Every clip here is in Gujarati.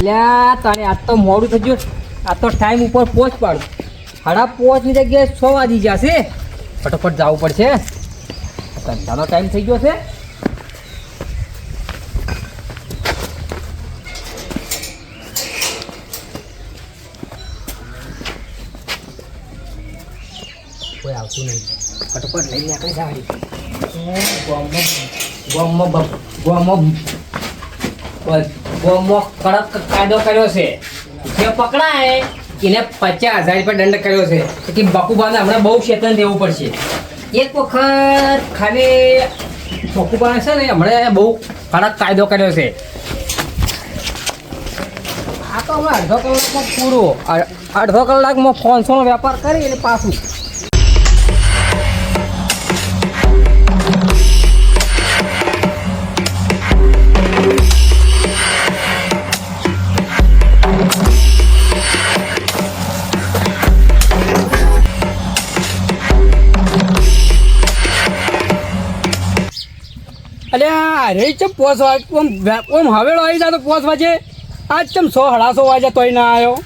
અલ્યા તને આજ તો મોડું થઈ ગયું. આ તો ટાઈમ ઉપર પહોંચ પાડું. 5:30 ની જગ્યાએ 6 વાગી જશે. ફટોફટ જવું પડશે. ધંધાનો ટાઈમ થઈ ગયો છે. કોઈ આવતું નહીં. ફટોફટ લઈને આપણે જવાની. ગોમો કડક કાયદો કર્યો છે. જે પકડાય એને 50,000 રૂપિયા દંડ કર્યો છે. કે બકુબાને હમણાં બહુ ચેતન દેવું પડશે. એક વખત ખાલી બકુબાને છે ને હમણાં બહુ કડક કાયદો કર્યો છે. આ તો હમણાં અડધો કલાકમાં પૂરો. અડધો કલાકમાં 500નો વેપાર કરી એટલે પાછું. અલ્યા અરે ચમ 5 વાગે ઓમ હવેળો આવી જાય તો 5 વાગે આજ ચમ 100-150 વાગે તોય ના આવ્યો.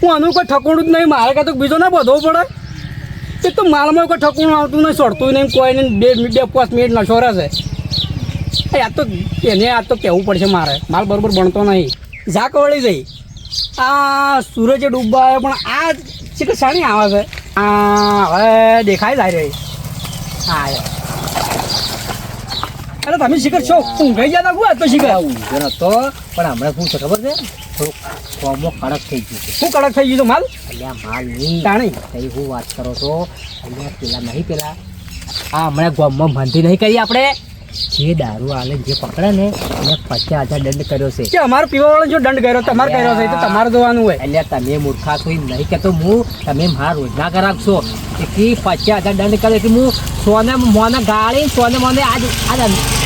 હું આનું કોઈ ઠકોણું જ નહીં. મારે કાં તો બીજો ના બધો પડે. એ તો માલમાં કોઈ ઠકોણું આવતું નહીં, છોડતું નહીં, કોઈ નહીં. 2-5 મિનિટ નશોરે છે. આ તો એને આ તો કહેવું પડશે મારે. માલ બરાબર બનતો નહીં. ઝાક વળી જઈ. આ સૂરજ ડૂબવા આવ્યો પણ આ ચીકલ સાણી આવે છે. આ હવે દેખાય જાય રહી. હા આવ્યો. અરે તમે શિખર છો ઊંઘાઈ જતા હું તો શિખર ઊંઘ્યો નતો પણ હમણાં શું છે ખબર છે? થોડુંક કોમો કડક થઈ ગયું છે. શું કડક થઈ ગયું માલ? અલ્યા માલ નહીં તાણી કઈ હું વાત કરો છો? અલ્યા પેલા નહીં પેલા આ હમણાં ગામમાં બંધી નહીં કરી આપણે. જે દારૂ આલે જે પકડે ને એને 50,000 દંડ કર્યો છે. કે અમારો પીવાવાળો જો દંડ કર્યો તમારે કર્યો છે તો તમારે જોવાનું હોય. એટલે તમે મૂર્ખા છો એમ નહીં કહેતો હું. તમે મારા રોજના ગ્રાહક છો. એટલી 50,000 દંડ કર્યો એટલે હું સોને મોને ગાળી સોને મોને આજ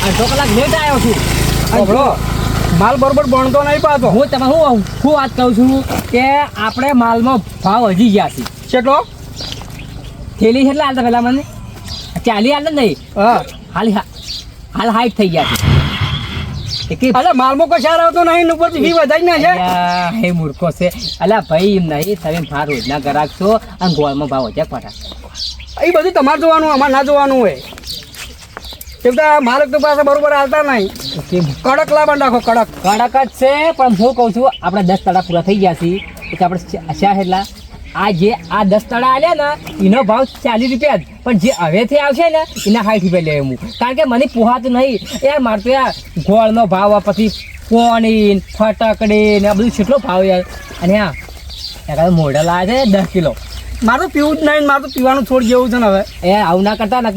અડધો કલાક લેટ આવ્યો છું. સાંભળો માલ બરોબર બનતો નહીં પાછો. હું તમે હું વાત કહું છું કે આપણે માલમાં ભાવ વધી ગયા છે. કેટલો? થેલી કેટલા હાલતા પેલા મને 40 હાલતા નહીં. હા હાલ 60 થઈ ગયા છે. અલે માલમાં કોઈ સાર આવતો નહીં. ઉપરથી ફી વધારી ના છે. હે મૂર્ખો છે. અલા ભાઈ એમ નહીં તમે મારા રોજના ગ્રાહક છો અને ગોળમાં ભાવ વધ્યા પાછા. એ બધું તમારે જોવાનું, અમારે ના જોવાનું હોય. કેમ કે માલક તો પાસે બરોબર હાલતા નહીં. કડક લાવવા નાખો. કડક જ છે પણ હું કહું છું આપણે 10 તળા પૂરા થઈ ગયા છીએ એટલે આપણે શા એટલા આ જે આ 10 તળા આલ્યા ને એનો ભાવ 40 રૂપિયા જ. પણ જે હવેથી આવશે ને એના 60 રૂપિયા લે હું. કારણ કે મને પોહાતું નહીં યાર. મારે તો યાર ગોળનો ભાવ પછી પોણી ફટકડી ને આ બધું કેટલો ભાવ યાર. અને હા યાર મોઢા લાવે છે 10 કિલો. મારે તો પીવું જ નહીં. મારે તો પીવાનું છોડ જેવું છે ને હવે. એ આવું ના કરતા ને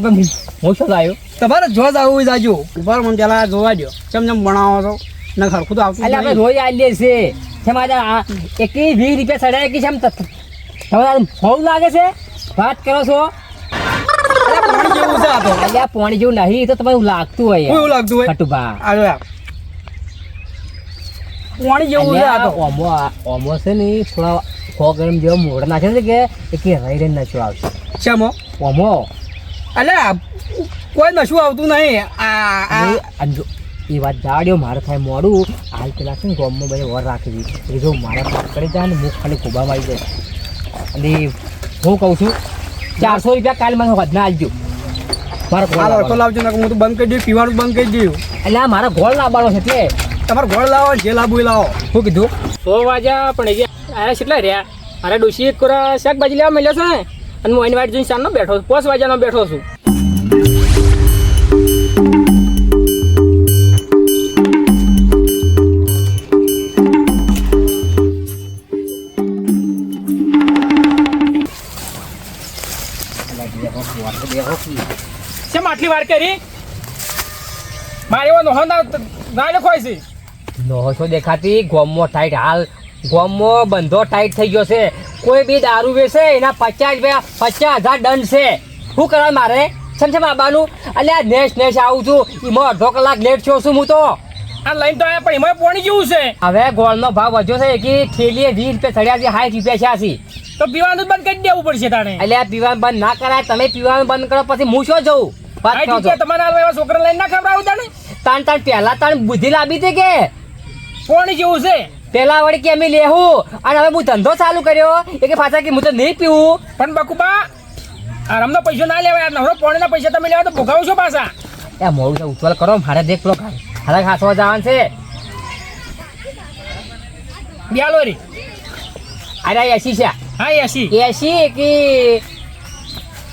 હું શું આવ્યો તમારે જો જ આવવું જાજો. ઉપર મને પેલા જોવા દો ચમ બનાવો છો ને ખરખું તો આવતું એટલે આપણે રોજ આવીએ છીએ. છે મારા 20 રૂપિયા ચડાય કે છે તમારે ફોન લાગે છે વાત કરો છો? પાણી જેવું છે આ તો. અલ્યા પાણી જેવું નહીં તો તમારું લાગતું હોય યાર. એવું લાગતું હોય ખટુભા. પાણી જેવું છે આ તો. ઓમો છે ને થોડા 100 ગ્રામ જેવો મોઢ નાખે છે કે રહી રહીને નશો આવશે. શેમો? ઓમો એટલે કોઈ નશું આવતું નહીં. એ વાત જાડ્યો મારે થાય મોડું. હાલ પેલા છે ને ગોમમાં બધે વર રાખી દીધી એટલે જો મારા પાક કરી જાય ને મુખ ખાલી ખોબામાં આવી જાય. અને હું કહું છું 400 રૂપિયા કાલે મને વધના આવજો. મારા ગોળ લાવજો ને હું તો બંધ કરી દઉં. પીવાનું બંધ કરી દઉં. એટલે આ મારા ગોળ લાવવાનો છે એટલે તમારે ગોળ લાવો જે લાવવું એ લાવો. શું કીધું? 100 વાગ્યા પણ આયા કેટલા રહ્યા? અરે ડોશી એક કોરા શાકભાજી લેવા મળ્યો છે ને અને હું એની વાટ જોઈને સાંજનો બેઠો છું. 5 વાગ્યાનો બેઠો છું. શેમ આટલી વાર કરી? મારે એવો નોહો ના લખવાય છે. નોહો છો દેખાતી ગોમમાં ટાઈટ. હાલ ગોમમાં બંધો ટાઈટ થઈ ગયો છે. કોઈ બી દારૂ વેચે એના 50 રૂપિયા 50,000 દંડ છે. શું કરવા મારે છે બાબાનું? અલ્યા નેશ આવું છું એમાં અડધો કલાક લેટ છું હું તો. આ લાઈન તો આયા પણ એમાં પાણી જેવું છે. હવે ગોળનો ભાવ વધ્યો છે કે થેલીએ 20 રૂપિયા ચડ્યા છે 60 રૂપિયા છે. તો પીવાનું બંધ કરી દેવું પડશે તાણે. અલ્યા પીવાનું બંધ ના કરાય. તમે પીવાનું બંધ કરો પછી હું શું જઉં? તમારા એવા છોકરા લઈને ના ખવડાવું તાણે. તાણ પહેલા તાણ બુદ્ધિ લાવી હતી કે પાણી જેવું છે. પેલા વળી કે અમે લેવું અને હવે હું ધંધો ચાલુ કર્યો એ કે પાછા કે હું તો નહીં પીવું. પણ બકુબા આરામનો પૈસો ના લેવાય યાર. નવરો પોણીના પૈસા તમે લેવા તો ભોગાવો છો પાછા. એ મોડું તો ઉતવાલ કરો મારે દેખ પેલો હારા ખાસવા જવાનું છે. બ્યાલો રી. અરે 80 છે. હા 80. 80 કે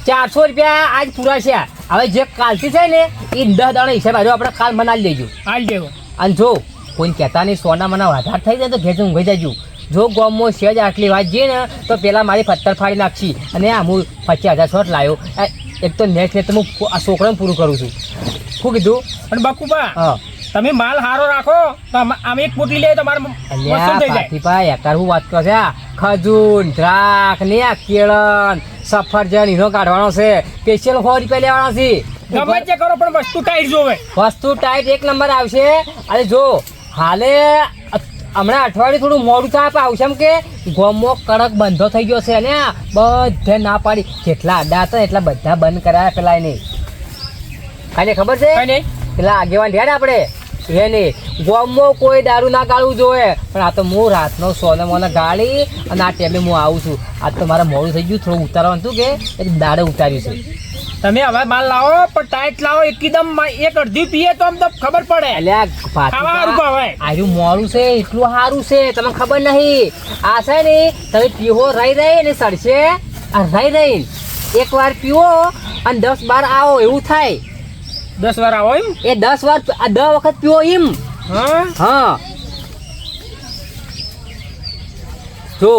400 રૂપિયા આજ પૂરા છે. હવે જે કાલથી છે ને એ 10 દાડા હિસાબ આવ્યો આપણે કાલ બનાવી લેજો. હાલ દેવો. અને જો કોઈ કહેતા નહીં સોના મને વધાર થઈ જાય તો ઘેર ઊંઘી જજો. જો ગામમાં સેજ આટલી વાત જઈએ ને તો પેલા મારી પથ્થર ફાડી નાખશી. અને આ હું 50,000 શોટ લાવ્યો. એક તો નેક્સ્ટ હું આ છોકરાને પૂરું કરું છું. શું કીધું? પણ બકુબા હા તમે માલ હારો રાખો તો આમ એક પોટલી લે તો મારે વસૂલ થઈ જાય. પાટીભાઈ એકાર હું વાત કરો છે ખજૂર દ્રાક્ષ ને આ કેળન સફરજન હીરો કાઢવાનો છે. સ્પેશિયલ 100 રૂપિયા લેવાનો છે. ગમે તે કરો પણ વસ્તુ ટાઈટ જોવે. વસ્તુ ટાઈટ એક નંબર આવશે. અને જો હાલે હમણાં અઠવાડિયું થોડું મોડું થાય પણ આવશે એમ કે ગોમો કડક બંધો થઈ ગયો છે. અને બધે ના પાડી જેટલા અડા હતા એટલા બધા બંધ કરાયા પેલા નહીં. ખાલી ખબર છે કઈ નહીં. પેલા આગેવાન રહ્યા ને આપણે એ નહીં ગોમમાં કોઈ દારૂ ના ગાળવું જોઈએ. પણ આ તો હું રાતનો સોને મોને ગાળી અને આ ટાઈમે હું આવું છું. આજ તો મારે મોડું થઈ ગયું થોડું ઉતારવાનું હતું કે એટલે દાડે ઉતાર્યું છે. તમે હવે માલ લાવો પણ ટાઈટ લાવો. એકદમ એક અડધી પીએ તો આમ તો ખબર પડે. એટલે ખાવા હારું ભાવે. આર્યું મોડું છે એટલું સારું છે તમને ખબર નહીં. આ છે ને તમે પીવો રહી ને સડશે આ રહી એક વાર પીવો અને 10-12 આવો એવું થાય. 10 વાર આવો એમ. એ 10 વાર આ 10 વખત પીવો એમ. હા હા જો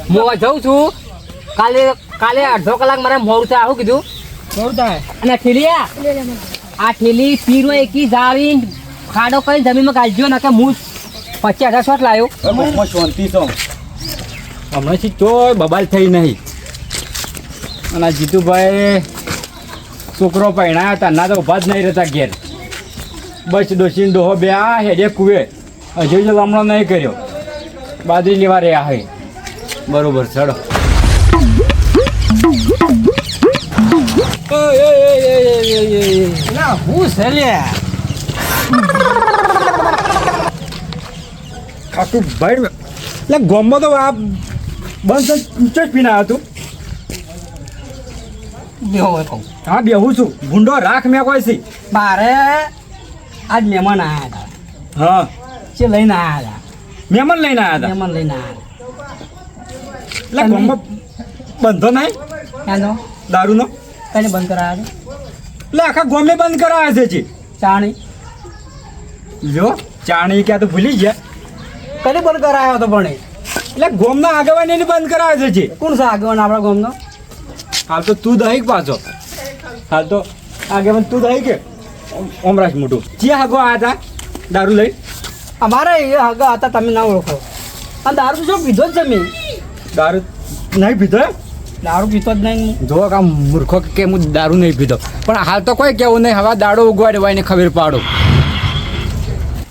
હું જઉં છું. કાલે અડધો કલાક મારે મોડું થાય. આવું કીધું બહુ થાય. અને ઠેલિયા આ ઠેલી પીરો એકી જાળી ખાડો કરીને જમીનમાં ગાળજો નાખે. હું 50,000 શોટ લાવ્યો. શાંતિ છો હમણાંથી તોય બબાલ થઈ નહીં. અને આ જીતુભાઈ છોકરો પહેણાયા હતા ના તો ઊભા જ નહીં રહેતા ઘેર. બસ ડોસીને ડોહો બે આ હેડે કુવે હજુ જો હમણાં નહીં કર્યો. બાદરી લેવા રહ્યા હોય બરોબર ચડો. હું છે લે આખું ભાઈ એટલે ગોમમાં તો આ બંધ ઊંચો જ પીના હતું. હા બેહું છું. ભૂંડો રાખ મેં કોઈ છે મારે આજ મહેમાન આવ્યા હતા. હા જે લઈને આવ્યા હતા. મહેમાન લઈને આવ્યા હતા. મહેમાન લઈને આવ્યા એટલે ગોમમાં બંધો નહીં એનો દારૂનો. કઈને બંધ કરાયા છે એટલે આખા ગોમે બંધ કરાવે છે. ચાણી જો ચાણી ક્યાં તો ભૂલી ગયા. કઈને બંધ કરાયો હતો પણ એ? એટલે ગોમના આગેવાન એને બંધ કરાવે છે. કોણ છે આગેવાન આપણા ગામનો? હાલ તો તું દહીં પાછો. હાલ તો આગેવાન તું દહીં કે ઓમરાજ મોટું જે આગો આવ્યા હતા દારૂ લઈ. અમારે એ હગા હતા તમે ના ઓળખો. અને દારૂ તો શું પીધો જ છે મેં. દારૂ નહીં પીધો એમ? દારૂ પીતો જ નહીં. જો કામ મૂર્ખો કે હું દારૂ નહીં પીધો. પણ હાલ તો કોઈ કેવું નહીં. હવે દાડો ઉગવાડવાને ખબર પાડો.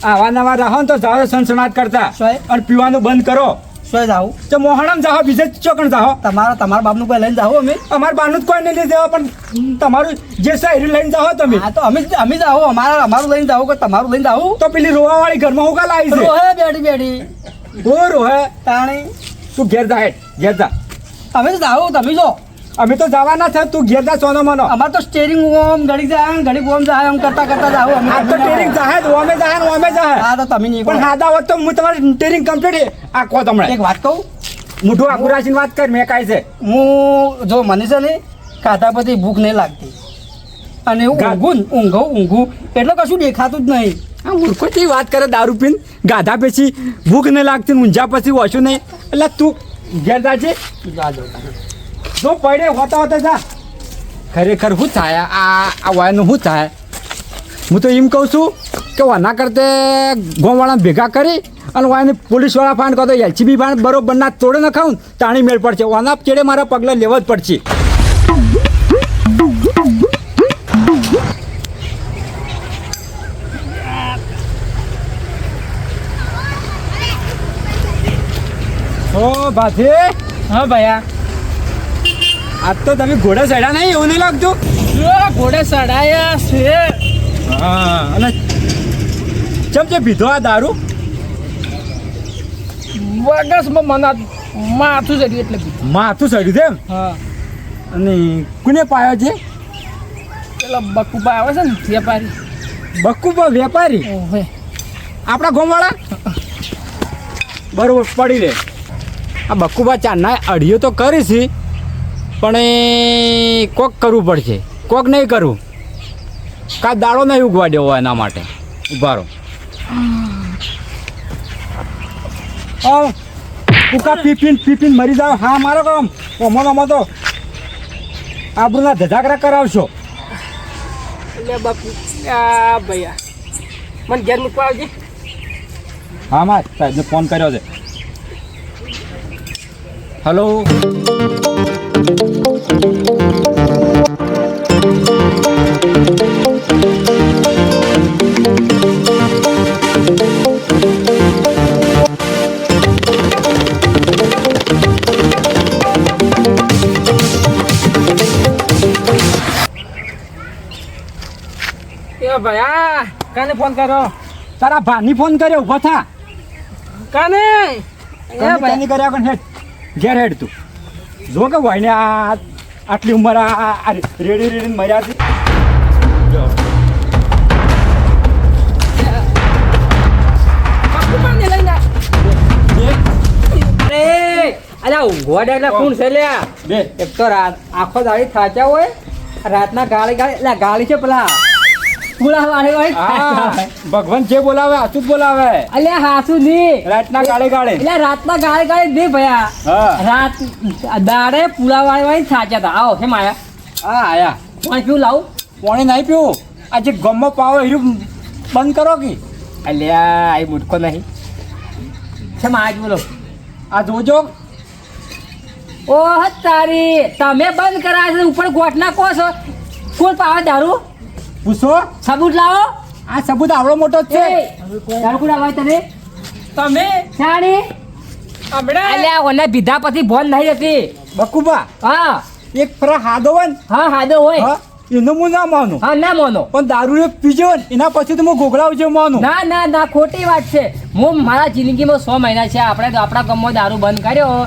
આવા નવા રહો ને તો જાઓ સનસનાટ કરતા સાહેબ. અને પીવાનું બંધ કરો. શું જાવું તો મોહણમ જાઓ બીજે ચોકણ જાઓ. તમારા બાપનું કોઈ લઈને જાઓ અમે? અમાર બાનું જ કોઈ નહીં લઈ જવા પણ તમારું જે શાયરી લઈને જાઓ તમે. હા તો અમે જાઓ. અમારું લઈને જાઓ કે તમારું લઈને જાઓ? તો પેલી રોવાવાળી ઘરમાં હું કા લાવી છે? રોહે બેઠી ઓ રોહે તાણી તું ઘેર જા હેડ ઘેર જા. અમે તો જાઓ તમે જો. અમે તો જવાના છે. તું ઘેર જા સોનો મનો. અમારે તો સ્ટેરિંગ ઓમ ઘડી જાય ઘડી ઓમ જાય એમ કરતા કરતા જાઓ અમે. આ તો ટેરિંગ જાહે ઓમે જાહે ને ઓમે જાહે. હા તો તમે નહીં પણ હાદા હોત તો હું તમારી ટેરિંગ કમ્પ્લીટ આ કહો તમને. એક વાત કહું. મોઢું આખું રાખીને વાત કર. મેં કાંઈ છે હું જો મને છે ને ખાધા પછી ભૂખ નહીં લાગતી. અને હું ઊંઘું એટલે કશું દેખાતું જ નહીં. આ મૂર્ખોથી વાત કરે દારૂ પીને ગાધા પછી ભૂખ નહીં લાગતી ઊંઝા પછી ઓછું નહીં. એટલે તું ઘેર જાજે. જો પડે હોતા હોતા જા. ખરેખર શું થાય આ વાયનું શું થાય? હું તો એમ કહું છું કે આના કરતે ગામવાળા ભેગા કરી અને વાયને પોલીસવાળા ફાન કહો તો એલસીબી ફાન બરોબર ના તોડે ન ખાવું તાણી મેળ પડશે. આના ચેડે મારા પગલાં લેવા જ પડશે. ઓ ભાથી હા ભૈયા. આજ તો તમે ઘોડા ચડ્યા નહીં એવું નહીં લાગતું? ઘોડે ચડાયા છે. હા અને કેમ છે પીધો આ દારૂ? વગસમાં મને માથું ચડ્યું એટલે પીધું. માથું સડ્યું છે એમ? હા અને કોને પાયો છે? પેલા બકુબા આવે છે ને વેપારી. બકુબા વેપારી? ઓહે આપણા ગામવાળા? બરોબર, પડી રે. આ બકુબા ચારના અડીઓ તો કરી છે, પણ એ કોક કરવું પડશે. કોક નહીં કરવું, કા દાડો નહીં ઉગવા દેવો એના માટે. ઉભા રહો. કુકા પીપીન મરી જાવ. હા, મારો કામ ઓમાં તો આપણું ધજાકરા કરાવશો. એટલે બાપુ આ ભૈયા મને ઘેર મૂકવા આવજે. હા, માર સાહેબને ફોન કર્યો છે. હલો. એ ભૈયા કાને ફોન કર્યો? તારા ભાની ફોન કર્યો. ઉભો થા. કાને કર્યા પણ હેડ ઘેર હેડ તું. જો કે ભાઈને આટલી ઉંમર આ રેડી મર્યા છે. બકુબાને લઈને અરે અલ્યા ઊંઘવા દે એટલે કોણ છે લ્યા? બે એક તો રાત આખો દાડી થાચા હોય, રાતના ગાળી છે પેલા પુલાવાળી હોય. હા, ભગવાન જે બોલાવે હાથું જ બોલાવે. અલ્યા હાસુ ની રાતના ગાળે એટલે રાતના ગાળી દે ભયા. હા. રાત દાડે પુલાવાળી હોય થાચા હતા. આવો હે માયા હા, આયા. પણ કેવું લાવું? પાણી નહીં પીવું. આ જે ગમો પાવો હીરું બંધ કરો કે. અલ્યા આ મુટકો નહીં છે માજ બોલો. આ જોજો. ઓહ તારી તમે બંધ કરાય છે ઉપર ગોઠના કો છો. કોણ પાવે દારૂ? પૂછો. સબૂત લાવો. આ સબૂત આવડો મોટો જ છે. દારૂ કોણ આવે તને? તમે શાણી હમણાં અલ્યા ઓને પીધા પછી બોન નહીં રહેતી. બકુબા હા એક ફરા હાદો હોય ને, હા હાદો હોય. હા, એનું હું ના માનું. હા ના મોનો. પણ દારૂ એક પીજો ને એના પછી તો હું ગોગળાવ છે માનું. ના ખોટી વાત છે. હું મારા જિંદગીમાં 100 મહિના છે આપણે તો આપણા ગામમાં દારૂ બંધ કર્યો.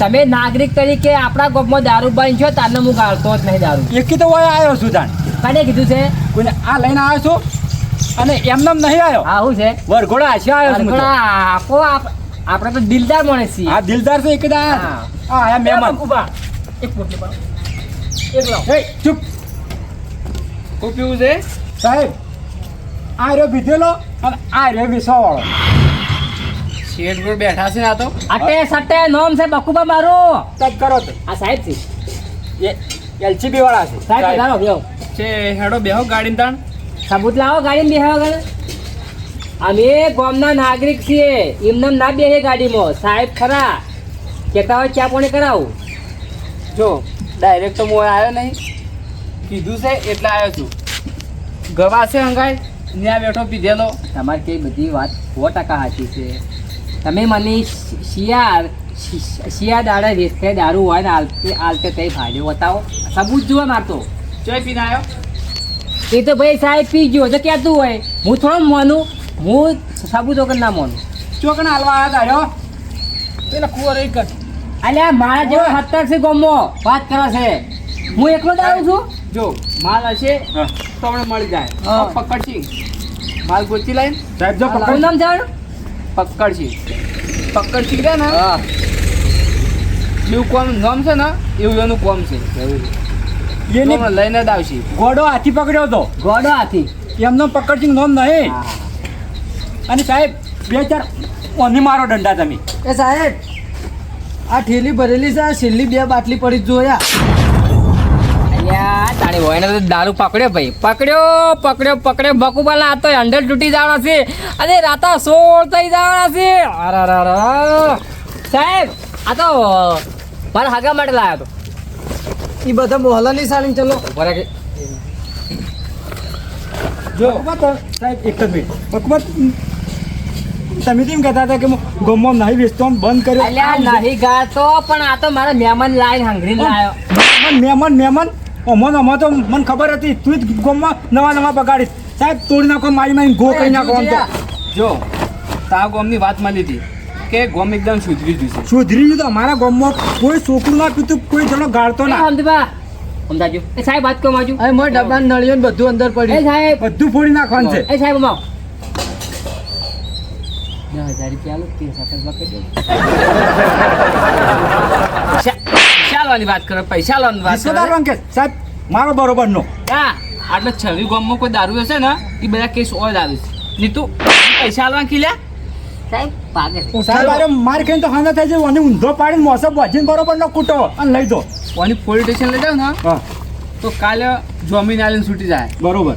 તમે નાગરિક તરીકે આપણા ગામમાં દારૂ બંધ છો તારને હું ગાળતો જ નહીં દારૂ. એકી તો હોય આવ્યો છું તાણ. કને કીધું છે? કોઈને આ લઈને આવ્યો છું અને એમને એમ નહીં આવ્યો. હા શું છે? વરઘોડા હાશે આવ્યો છું હું તો. આખો આપણે તો દિલદાર માણસ છીએ. આ દિલદાર છે એક દા. હા. આ આયા મહેમાન. બકુબા એક પોટલી પાડો. એક લાવ. એ ચૂપ શું પીવું છે? સાહેબ. આ રહ્યો પીધેલો અને આ રહ્યો વિસવાવાળો. શેઠ પર બેઠા છે આ તો. અટે સટે નામ છે બકુબા મારું. તજ કરો તો. આ સાહેબ છે. એ એલસીબી વાળા છે. સાહેબ પધારો બેહો. છે હેડો બેહો ગાડીને તાણ. સબૂત લાવો ગાડીમાં બેહવા ગણે. અમે ગામના નાગરિક છીએ. એમને ના બેહે ગાડીમાં. સાહેબ ખરા કહેતા હોય ચા પાણી કરાવું. જો ડાયરેક્ટ તો હું આવ્યો નહીં, કીધું છે એટલે આવ્યો છું. ગવા છે હંગાઈ ત્યાં બેઠો પીધેલો. તમારી કઈ બધી વાત 100% સાચી છે. તમે મને શિયાળ દાડે વેચતે દારૂ હોય ને આલતે તે ફાયદો બતાવો. સબૂત જુઓ મારતો. ચોય પીને આવ્યો. એ તો ભાઈ સાહેબ પીજો તો કહેતું હોય. હું થોડો માનું. હું સબૂત વગર ના માનું. ચોકન હાલવા આવ્યા તા રહ્યો. પેલા કુંવર એક જ. અલ્યા મારા જેવો 70 છે ગામમાં વાત કરે છે. હું એકલો જ આવું છું. જો માલ હશે હા. તો આપણે મળી જાય. હા. પકડશી માલ ગોતી લઈને સાહેબ જો કોણ પકડ. નામ છે આનું? પકડશી રે ને હા જેવું કોમ નામ છે ને એવું એનું કોમ છે. એની તો લઈને જ આવશી. ગોડો હાથી પકડ્યો હતો. ગોડો હાથી. એમનો પકડસિંગ નોમ નહીં. હા. અને સાહેબ 2-4 ઓની મારો દંડા તમે. એ સાહેબ આ ઠેલી ભરેલી છે, આ છેલ્લી 2 બાટલી પડી જ જોયા. અલ્યા તાણી હોય ને તો દારૂ પકડ્યો ભાઈ. પકડ્યો બકુબાલા આ તો હેન્ડલ તૂટી જવાના છે. અરે રાતા 16 થઈ જવાના છે. અરે સાહેબ આ તો મારા હાગા માટે લાવ્યો હતો. એ બધા મોહલ્લાની સાડી ચલો. બરાબર કે જો સાહેબ એક જ મિનિટ. બકુબા તમે કેમ કહેતા હતા કે હું ગમમાં નહીં વેચતો આમ બંધ કર્યો. અલ્યા નહીં ગાતો પણ આ તો મારા મહેમાન લાઈન હંગરીને લાવ્યો. મહેમાન ઓમાં તો મને ખબર હતી તું જ ગમમાં નવા પગાડીશ. સાહેબ તોડી નાખો મારી મારી ગો કરી નાખો આમ તો જો તા ગોમની વાત મળી હતી કે ગોમ એકદમ સુધરી ગયું છે. સુધરી ગયું તો અમારા ગામમાં કોઈ છોકરું ના પીતું કોઈ જણો ગાળતો ના સમજાજો એ સાહેબ વાત કહો માજુ અરે મોય ડબ્બા નળીઓ ને બધું અંદર એ પડ્યું સાહેબ બધું ફોડી નાખવાનું છે એ સાહેબ અમાવ 10,000 રૂપિયા આલો તે સાથે બાકી દો ચાલવાની વાત કરો પૈસા લાવવાની વાત કરો રિશ્વતદાર અંકેશ સાહેબ મારો બરોબર નો હા આટલા છવી ગામમાં કોઈ દારૂ હશે ને એ બધા કેસ ઓય દારૂ છે નીતુ પૈસા આલવા ખીલ્યા સાહેબ પાગે સાહેબ અરે માર ખાઈને તો હાના થાય છે અને ઊંધો પાડીને મોસમ વજીને બરોબર નો કૂટો અને લઈ દો કોની પોલીસ સ્ટેશન લઈ જાવ ને હા તો કાલે જમીન આલીને છૂટી જાય. બરોબર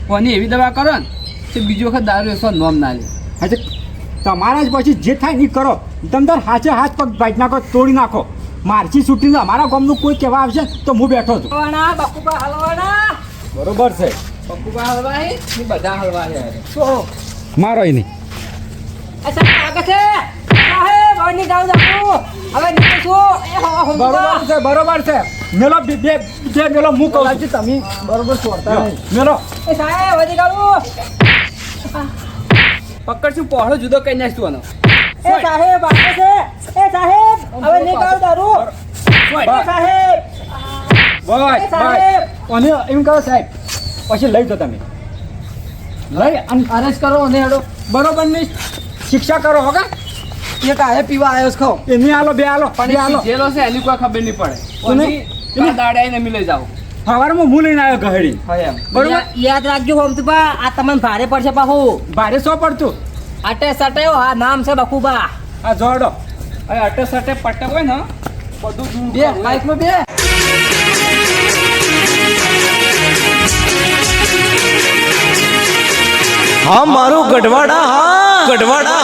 કોની એવી દવા કરો ને તો બીજી વખત દારૂ એસો નોમ ના લે. હા તમારા જ પછી જે થાય એ કરો તમે તાર હાથે હાથ પગ બાઈટ નાખો તોડી નાખો મારથી છૂટીને અમારા ગામનું કોઈ કહેવા આવશે તો હું બેઠો છું હલવાના બાપુબા હલવાના બરોબર છે પપ્પુબા હલવા હે ને બધા હલવા હે. મારો એ નહીં એ સાહેબ પાગે છે સાહેબ ઓની ગાવ જાઉં હવે નીકળશું એ હો બરોબર છે બરોબર છે મેલો બે બે બે મેલો હું કહું છું તમે બરોબર છોડતા નહીં મેલો એ સાહેબ ઓની ગાવ પકડશું પહોળો જુદો કઈ નાખશું આનો. એ સાહેબ પાગે છે એ સાહેબ હવે નીકળ દારૂ એ સાહેબ બસ એ સાહેબ અને એમ કહો સાહેબ પછી લઈ જાઓ તમે લઈ અને અરેસ્ટ કરો અને હેડો બરોબર ની શિક્ષા કરો હોગા એક આયે પીવા આવ્યો છે ખાઓ એની આલો બે આલો બે આલો જેલો છે એની કોઈ ખબર નહીં પડે. કોને? કોની દાડે આવીને મિલી જાવ. સવારમાં હું લઈને આવ્યો ગહેડી હા એમ. બરોબર યાદ રાખજો હોમતુબા આ તમને ભારે પડશે પાહુ ભારે સો પડતું અટે સટે હા નામ છે બકુબા આ જોડો હવે અટે સટે પટક હોય ને બધું દૂર બે બાઇકમાં બે હા મારું ગઢવાડા હા ગઢવાડા